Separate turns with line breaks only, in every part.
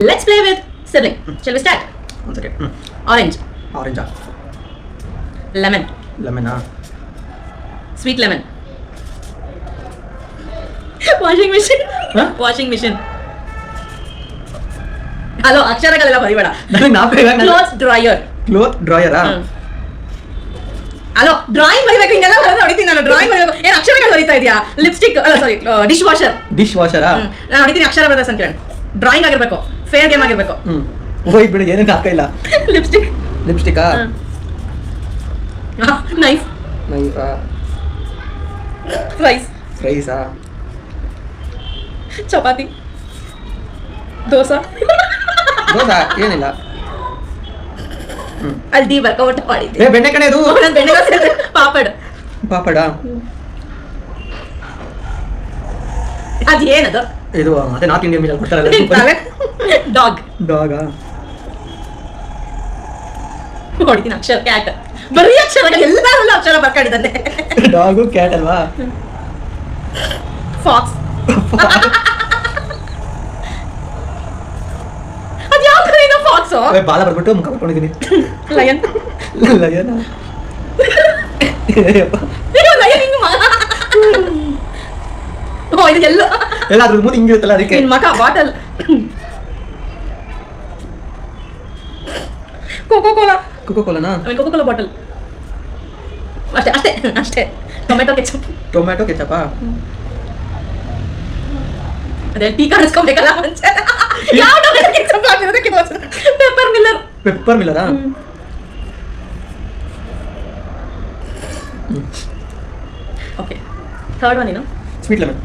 Let's play with sibling. Shall we start?
One second.
Orange.
Orange.
Lemon.
Lemon.
Sweet lemon. Washing machine.
Huh?
Washing machine. Hello, ಅಕ್ಷರಗಳೆಲ್ಲ ಬರಿಬೇಡ.
ನನಗೆ ನಾಪೇ
Clothes dryer.
Cloth drawer.
Hello drawing ಬರಿಬೇಕು ಹಿಂಗೆಲ್ಲ ಹೊಡಿತೀನಿ ನಾನು drawing ಬರಿಬೇಕು ಏನು ಅಕ್ಷರಗಳು ಬರಿತಾ ಇದೆಯಾ ಲಿಪ್ಸ್ಟಿಕ್ ಅಲ್ಲ ಸಾರಿ ಡಿಶ್ ವಾಷರ್
ಡಿಶ್ ವಾಷರ್.
ನಾನು ಹೊಡಿತೀನಿ ಅಕ್ಷರ ಬರ್ತದೆ ಅಂತ ಹೇಳಿ ಡ್ರಾಯಿಂಗ್ ಆಗಿರ್ಬೇಕು ಫೇರ್ ಗೇಮ್ ಆಗಿರ್ಬೇಕು
ಹೋಯ್ ಬಿಡು ಏನೇನು ಹಾಕ ಇಲ್ಲ.
ಲಿಪ್ಸ್ಟಿಕ್
ಲಿಪ್ಸ್ಟಿಕಾ
ನೈಫ್
ನೈಫಾ
ರೈಸ್
ರೈಸಾ
ಚಪಾತಿ ದೋಸೆ
ದೋಸಾ ಏನಿಲ್ಲ.
ಅಲ್ಲಿ ವರ್ಕೌಟ್ ಮಾಡಿದ್ದೆ
ಬೆಣ್ಣೆ ಕಣೆ ಅದು
ನಾನು ಬೆಣ್ಣೆ ಪಾಪಡ್
ಪಾಪಡ.
ಅದು ಏನದು
ಇದು ಅದೇ ನಾರ್ತ್ ಇಂಡಿಯನ್ ಮೀಲ್ ಕೊಡ್ತಾರಲ್ಲ
ಡಾಗ್
ಡಾಗ.
ಹೊಡಿತೀನಿ ಅಕ್ಷರ ಕ್ಯಾಟ್ ಬರೀ ಅಕ್ಷರಗಳು ಎಲ್ಲದರಲ್ಲೂ ಅಕ್ಷರ ಬರ್ಕೊಂಡಿದ್ದಾನೆ
ಡಾಗು ಕ್ಯಾಟ್ ಅಲ್ವಾ.
ಫಾಕ್ಸ್ ಅದು ಯಾವ ಕಡೆ ಇದೆ ಫಾಕ್ಸ್
ಬಾಲ ಬರ್ಬಿಟ್ಟು ಮುಖ ಬರ್ಕೊಂಡಿದ್ದೀನಿ.
ಲಯನ್
ಲಯನ
ಲಯನ್ ಹಿಂಗ ಓ ಇದು ಎಲ್ಲ
ಎಲ್ಲ ಅದ್ರ ಮುಂದೆ ಹಿಂಗಿರುತ್ತಲ್ಲ ಅದಕ್ಕೆ.
ನಿನ್ ಮಗ ಬಾಟಲ್ ಕೋಕೋ ಕೋಲಾ
ಕೋಕೋ ಕೋಲಾನಾ
ಕೋಕೋ ಕೋಲಾ ಬಾಟಲ್ ಅಷ್ಟೇ ಅಷ್ಟೇ ಅಷ್ಟೇ ಟೊಮೆಟೊ ಕೆಚಪ್
ಟೊಮ್ಯಾಟೊ ಕೆಚಪಾ.
ಅದೇ ಟೀ ಕಾಣಿಸ್ಕೊಬೇಕಲ್ಲ ಮುಂಚೆ ಯಾವ ಟೊಮೆಟೊ ಕೆಚಪ್ ಹಾಕಿರೋದಕ್ಕೆ ಪೆಪ್ಪರ್ ಮಿಲ್ಲರ್
ಪೆಪ್ಪರ್ ಮಿಲ್ಲರಾ.
ಓಕೆ ಥರ್ಡ್ ಒನ್ ಏನು
ಸ್ವೀಟ್ ಲೆಮನ್.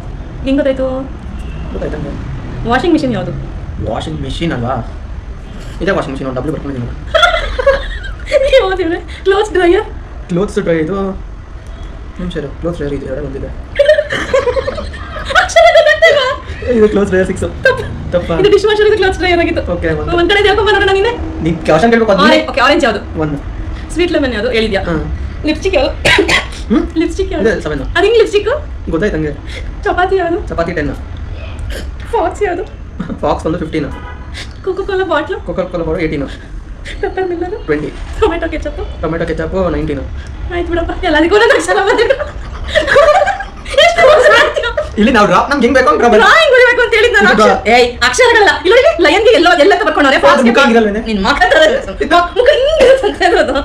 ಹೆಂಗ್ ಗೊತ್ತಾಯ್ತು
ಗೊತ್ತಾಯ್ತಾ.
ವಾಷಿಂಗ್ ಮಿಷಿನ್ ಯಾವುದು
ವಾಷಿಂಗ್ ಮಿಷಿನ್ ಅಲ್ವಾ. ಇದೇ ವಾಷಿಂಗ್ ಮಿಷಿನ್ ಒಂದು ಡಬ್ಲ್ಯೂ ಬರ್ಕೊಂಡಿದ್ದೀನಿ.
ಯಾವ್ದಿವೆ ಕ್ಲೋತ್ಸ್ ಡ್ರೈಯರ್
ಕ್ಲೋತ್ಸ್ ಡ್ರೈ ಇದು ಸರ್ ಕ್ಲೋತ್ಸ್ ಡ್ರೈಯರ್ ಇದು ಎರಡು ಬಂದಿದೆ. ಇದು ಕ್ಲೋತ್ಸ್ ಡ್ರೈಯರ್ 6 ತಪ್ಪ.
ಇದು ಡಿಶ್ ವಾಷರ್ ಇದು ಕ್ಲೋತ್ಸ್ ಡ್ರೈಯರ್ ಆಗಿತ್ತು.
ಓಕೆ
ಒಂದ್ ಕಡೆ ಹೇಳ್ಕೊಂಡ್ ಬರೋಣ ನೀನೆ
ನೀನು ಕ್ವಶನ್ ಕೇಳಬೇಕು ಅದನ್ನ.
ಓಕೆ ಆರೆಂಜ್ ಯಾವುದು
ಒಂದು
ಸ್ವೀಟ್ ಲೆಮನ್ ಯಾವುದು ಹೇಳಿದ್ಯಾ ಲಿಪ್ಸ್ಟಿಕ್ ಯಾವುದು ಲಿಪ್ಸ್ಟಿಕ್ ಯಾವುದು
ಇದೆ 7
ಅದು ಹಿಂಗ್ ಲಿಪ್ಸ್ಟಿಕ್
ಗೊತ್ತಾಯ್ತು ನಂಗೆ.
ಚಪಾತಿ ಯಾವುದು
ಚಪಾತಿ 10
ಫಾಕ್ಸ್ ಯಾವುದು
ಫಾಕ್ಸ್ ಒಂದು 15
cocoa Cola bottle
cocoa Cola bottle 18
pepper Miller
20
tomato ketchup
tomato ketchup 19.
ಆಯ್ತು ಬಿಡಪ್ಪ ಎಲ್ಲದಕ್ಕೂ ಒಂದೊಂದು ಅಕ್ಷರ ಬಂದಿತ್ತು
ಇಲ್ಲಿ ನಾವು ಡ್ರಾಪ್ ನಮ್ಗೆ ಹೆಂಗ್ ಬೇಕು ಅಂತ ಡ್ರಾಪ್
ಡ್ರಾಯಿಂಗ್ ಬರೀಬೇಕು ಅಂತ ಹೇಳಿದ್ ನಾನು ಏಯ್ ಅಕ್ಷರಗಳಲ್ಲ ಇಲ್ಲಿ ಲಯನ್ಗೆ ಎಲ್ಲೋ ಎಲ್ಲ ಬರ್ಕೊಂಡವ್ರೆ ಫಾಸ್ಟ್
ಮುಖ ಹಂಗಿರಲ್ವೇನೆ?
ನಿನ್ ಮುಖ ತರ ಮುಖ ಹಿಂಗಿರುತ್ತೆ ಅಂತ ಹೇಳೋದು